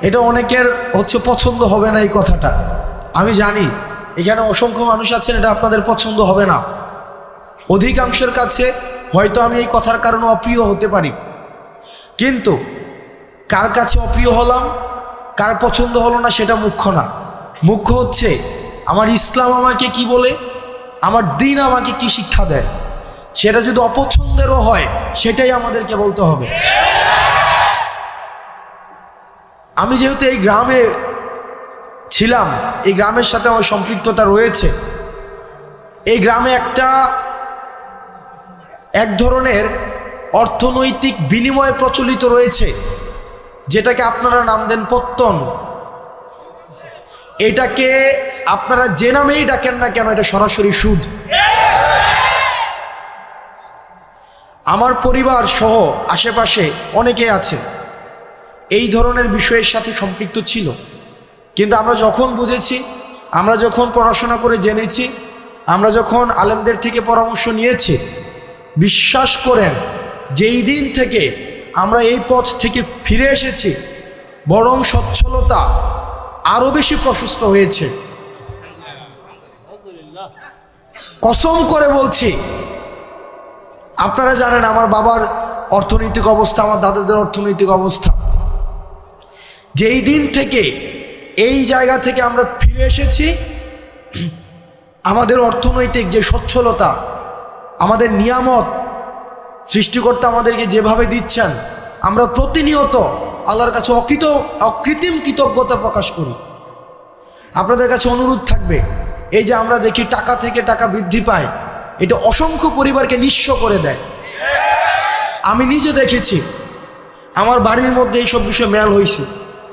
এটা অনেকের পছন্দ হবে না এই কথাটা, আমি জানি। এখানে অসংখ্য মানুষ আছেন, এটা আপনাদের পছন্দ হবে না। অধিকাংশের কাছে হয়তো আমি এই কথার কারণে অপ্রিয় হতে পারি, কিন্তু কার কাছে অপ্রিয় হলাম, কার পছন্দ হলো না সেটা মুখ্য না। মুখ্য হচ্ছে আমার ইসলাম আমাকে কি বলে, আমার দ্বীন আমাকে কি শিক্ষা দেয়। সেটা যদি অপছন্দেরও হয় সেটাই আমাদেরকে বলতে হবে। আমি যেহেতু এই গ্রামে ছিলাম, এই গ্রামের সাথে আমার সম্পৃক্ততা রয়েছে। এই গ্রামে এক ধরনের অর্থনৈতিক বিনিময় প্রচলিত রয়েছে, যেটাকে আপনারা নাম দেন পত্তন। এটাকে আপনারা যে নামেই ডাকেন না কেন, এটা সরাসরি সুদ। আমার পরিবার সহ আশেপাশে অনেকে আছে এই ধরনের বিষয়ের সাথে সম্পৃক্ত ছিল, কিন্তু আমরা যখন বুঝেছি, আমরা যখন পড়াশোনা করে জেনেছি, আমরা যখন আলেমদের থেকে পরামর্শ নিয়েছি, বিশ্বাস করেন যেই দিন থেকে আমরা এই পথ থেকে ফিরে এসেছি, বরং সচ্ছলতা আরো বেশি প্রশস্ত হয়েছে। কসম করে বলছি, আপনারা জানেন আমার বাবার অর্থনৈতিক অবস্থা, আমার দাদাদের অর্থনৈতিক অবস্থা। যেই দিন থেকে এই জায়গা থেকে আমরা ফিরে এসেছি, আমাদের অর্থনৈতিক যে সচ্ছলতা, আমাদের নিয়ামত সৃষ্টিকর্তা আমাদেরকে যেভাবে দিচ্ছেন, আমরা প্রতিনিয়ত আল্লাহর কাছে অকৃত্রিম কৃতজ্ঞতা প্রকাশ করি। আপনাদের কাছে অনুরোধ থাকবে, এই যে আমরা দেখি টাকা থেকে টাকা বৃদ্ধি পায়, এটা অসংখ্য পরিবারকে নিঃস্ব করে দেয়। আমি নিজে দেখেছি, আমার বাড়ির মধ্যে এইসব বিষয়ে মেল হয়েছে,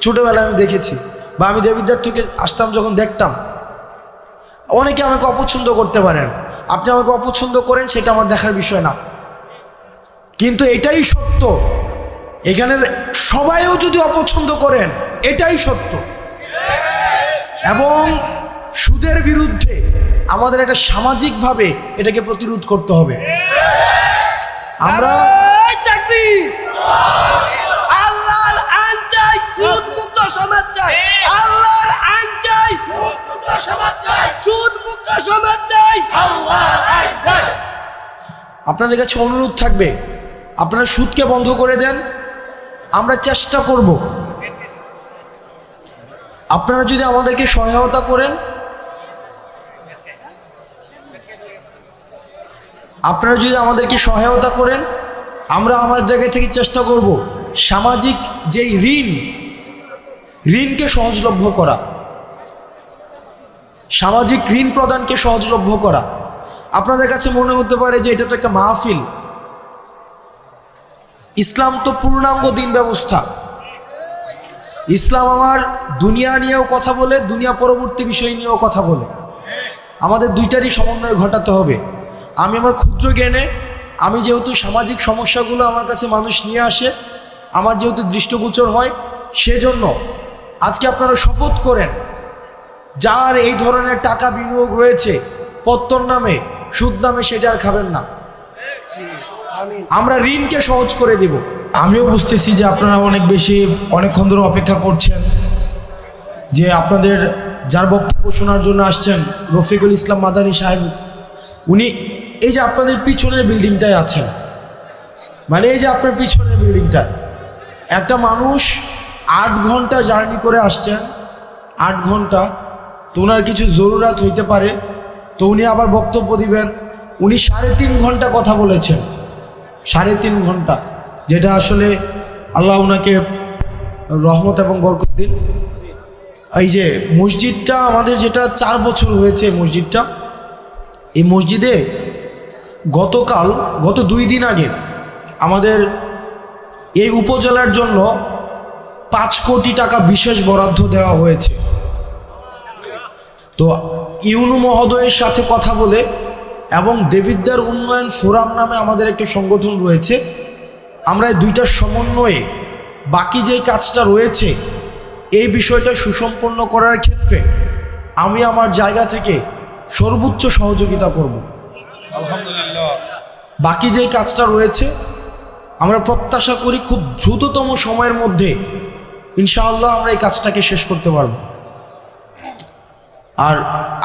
ছোটোবেলায় আমি দেখেছি, বা আমি দেবিদ্বার থেকে আসতাম যখন দেখতাম। অনেকে আমাকে অপছন্দ করতে পারেন, আপনি আমাকে অপছন্দ করেন, সেটা আমার দেখার বিষয় না, কিন্তু এটাই সত্য। এখানের সবাইও যদি অপছন্দ করেন, এটাই সত্য। এবং সুদের বিরুদ্ধে আমাদের একটা সামাজিকভাবে এটাকে প্রতিরোধ করতে হবে। আমরা আল্লাহর আইন চাই, সুদ মুক্ত সমাজ চাই। আল্লাহর আইন চাই, সুদ মুক্ত সমাজ চাই। আল্লাহর আইন চাই। আপনাদের কাছে অনুরোধ থাকবে, আপনারা সুদকে বন্ধ করে দেন। আমরা চেষ্টা করব, আপনারা যদি আমাদেরকে সহায়তা করেন, আমরা আমার জায়গা থেকে চেষ্টা করব সামাজিক যেই ঋণকে সহজলভ্য করা, সামাজিক ঋণ প্রদানকে সহজলভ্য করা। আপনাদের কাছে মনে হতে পারে যে এটা তো একটা মাহফিল। ইসলাম তো পূর্ণাঙ্গ দিন ব্যবস্থা। ইসলাম আমার দুনিয়া নিয়েও কথা বলে, দুনিয়া পরবর্তী বিষয় নিয়েও কথা বলে। আমাদের দুইটারই সমন্বয় ঘটাতে হবে। আমি আমার ক্ষুদ্র জ্ঞানে, আমি যেহেতু সামাজিক সমস্যাগুলো আমার কাছে মানুষ নিয়ে আসে, আমার যেহেতু দৃষ্টিগোচর হয়, সেজন্য আজকে আপনারা শপথ করেন, যার এই ধরনের টাকা বিনিয়োগ রয়েছে পত্তন নামে, সুদ নামে, সেটা আর খাবেন না। আমরা ঋণকে সহজ করে দেব। আমিও বুঝতেছি যে আপনারা অনেকক্ষণ ধরে অপেক্ষা করছেন, যে আপনাদের যার বক্তব্য শোনার জন্য আসছেন, রফিকুল ইসলাম মাদানী সাহেব, উনি এই যে আপনাদের পিছনের বিল্ডিংটায় আছেন, মানে এই যে আপনার পিছনের বিল্ডিংটা, একটা মানুষ 8 ঘন্টা জার্নি করে আসছেন, 8 ঘন্টা, তো ওনার কিছু জরুরত হইতে পারে, তো উনি আবার বক্তব্য দিবেন। উনি 3.5 ঘন্টা কথা বলেছেন, 3.5 ঘন্টা, যেটা আসলে আল্লাহ ওনাকে রহমত এবং বরকত দিন। এই যে মসজিদটা আমাদের, যেটা 4 বছর হয়েছে মসজিদটা, এই মসজিদে গত 2 দিন আগে আমাদের এই উপজেলার জন্য 5 কোটি টাকা বিশেষ বরাদ্দ দেওয়া হয়েছে। তো ইউনু মহোদয়ের সাথে কথা বলে, এবং দেবিদ্বার উন্নয়ন ফোরাম নামে আমাদের একটা সংগঠন রয়েছে, আমরা এই দুইটার সমন্বয়ে বাকি যে কাজটা রয়েছে, এই বিষয়টা সুসম্পন্ন করার ক্ষেত্রে আমি আমার জায়গা থেকে সর্বোচ্চ সহযোগিতা করব। আলহামদুলিল্লাহ। বাকি যে কাজটা রয়েছে, আমরা প্রত্যাশা করি খুব দ্রুততম সময়ের মধ্যে ইনশাআল্লাহ আমরা এই কাজটাকে শেষ করতে পারব। আর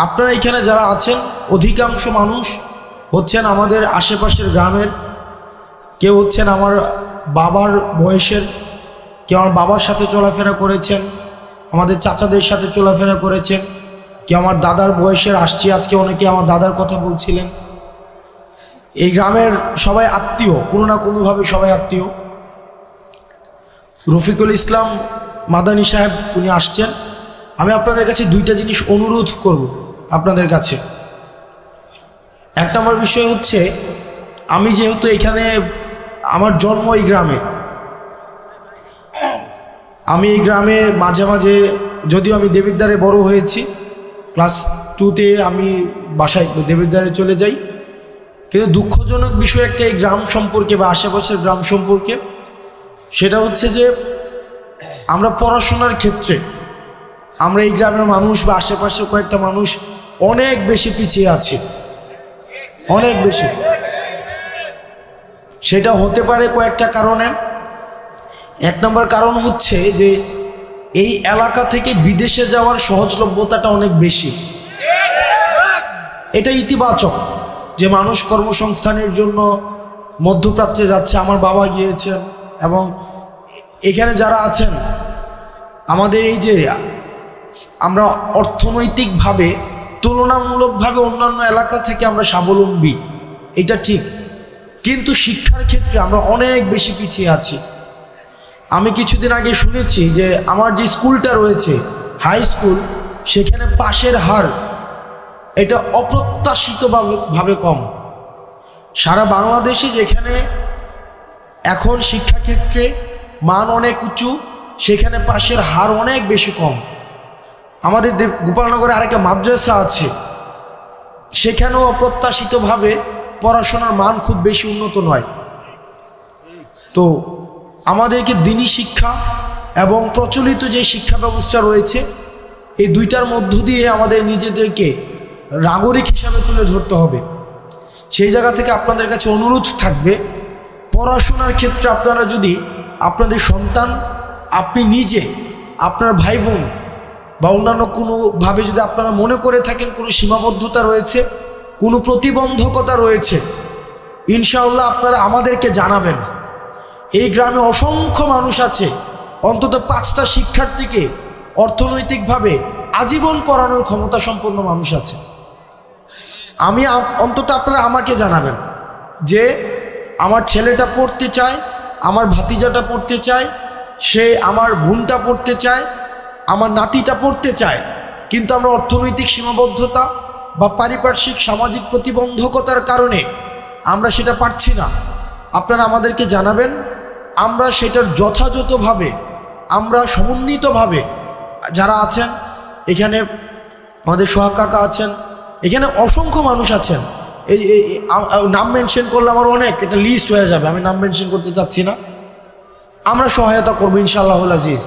আপনারা এখানে যারা আছেন অধিকাংশ মানুষ হচ্ছেন আমাদের আশেপাশের গ্রামের, কেউ হচ্ছেন আমার বাবার বয়সের, কেউ আমার বাবার সাথে চলাফেরা করেছেন, আমাদের চাচাদের সাথে চলাফেরা করেছেন, কেউ আমার দাদার বয়সের, আসছি আজকে অনেকে আমার দাদার কথা বলছিলেন। এই গ্রামের সবাই আত্মীয়, কোনো না কোনোভাবে সবাই আত্মীয়। রফিকুল ইসলাম মাদানী সাহেব উনি আসছেন। আমি আপনাদের কাছে দুইটা জিনিস অনুরোধ করব আপনাদের কাছে। এক নম্বর বিষয় হচ্ছে, আমি যেহেতু এখানে আমার জন্ম এই গ্রামে, আমি এই গ্রামে মাঝে মাঝে, যদিও আমি দেবিদ্বারে বড় হয়েছি, ক্লাস 2তে আমি বাসায় দেবিদ্বারে চলে যাই, কিন্তু দুঃখজনক বিষয় একটা এই গ্রাম সম্পর্কে বা আশেপাশের গ্রাম সম্পর্কে, সেটা হচ্ছে যে আমরা পড়াশোনার ক্ষেত্রে আমরা এই গ্রামের মানুষ বা আশেপাশের কয়েকটা মানুষ অনেক বেশি পিছিয়ে আছি, অনেক বেশি। সেটা হতে পারে কয়েকটা কারণে। এক নম্বর কারণ হচ্ছে যে এই এলাকা থেকে বিদেশে যাওয়ার সহজলভ্যতাটা অনেক বেশি। এটা ইতিবাচক যে মানুষ কর্মসংস্থানের জন্য মধ্যপ্রাচ্যে যাচ্ছে। আমার বাবা গিয়েছেন, এবং এখানে যারা আছেন আমাদের এই যে আমরা অর্থনৈতিকভাবে তুলনামূলকভাবে অন্যান্য এলাকা থেকে আমরা স্বাবলম্বী, এটা ঠিক, কিন্তু শিক্ষার ক্ষেত্রে আমরা অনেক বেশি পিছিয়ে আছি। আমি কিছুদিন আগে শুনেছি যে আমার যে স্কুলটা রয়েছে হাই স্কুল, সেখানে পাশের হার এটা অপ্রত্যাশিতভাবে কম। সারা বাংলাদেশে যেখানে এখন শিক্ষাক্ষেত্রে মান অনেক উঁচু, সেখানে পাশের হার অনেক বেশি কম। আমাদের গোপালনগরে আরেকটা মাদ্রাসা আছে, সেখানেও অপ্রত্যাশিতভাবে পড়াশোনার মান খুব বেশি উন্নত নয়। তো আমাদেরকে দিনী শিক্ষা এবং প্রচলিত যে শিক্ষা ব্যবস্থা রয়েছে, এই দুইটার মধ্য দিয়ে আমাদের নিজেদেরকে নাগরিক হিসাবে তুলে ধরতে হবে। সেই জায়গা থেকে আপনাদের কাছে অনুরোধ থাকবে, পড়াশোনার ক্ষেত্রে আপনারা যদি আপনাদের সন্তান, আপনি নিজে, আপনার ভাই বোন বা অন্যান্য কোনোভাবে যদি আপনারা মনে করে থাকেন কোনো সীমাবদ্ধতা রয়েছে, কোনো প্রতিবন্ধকতা রয়েছে, ইনশাআল্লাহ আপনারা আমাদেরকে জানাবেন। এই গ্রামে অসংখ্য মানুষ আছে, অন্তত 5টা শিক্ষার্থীকে অর্থনৈতিকভাবে আজীবন পড়ানোর ক্ষমতা সম্পন্ন মানুষ আছে। আমি অন্তত আপনারা আমাকে জানাবেন যে আমার ছেলেটা পড়তে চায়, আমার ভাতিজাটা পড়তে চায়, সে আমার বোনটা পড়তে চায়, আমার নাতিটা পড়তে চায়, কিন্তু আমরা অর্থনৈতিক সীমাবদ্ধতা বা পারিপার্শ্বিক সামাজিক প্রতিবন্ধকতার কারণে আমরা সেটা পারছি না। আপনারা আমাদেরকে জানাবেন, আমরা সেটার যথাযথভাবে, আমরা সমন্বিতভাবে, যারা আছেন এখানে, আমাদের সোহাগ কাকা আছেন, এখানে অসংখ্য মানুষ আছেন, এই নাম মেনশন করলে আমার অনেক, এটা লিস্ট হয়ে যাবে, আমি নাম মেনশন করতে চাচ্ছি না। আমরা সহায়তা করবো ইনশাআল্লাহুল আজিজ।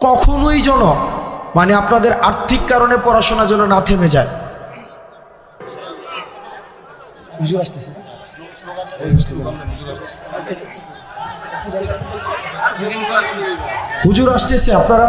কখনোই যেন মানে আপনাদের আর্থিক কারণে পড়াশোনা যেন না থেমে যায়। হুজুর আসতেছে, আপনারা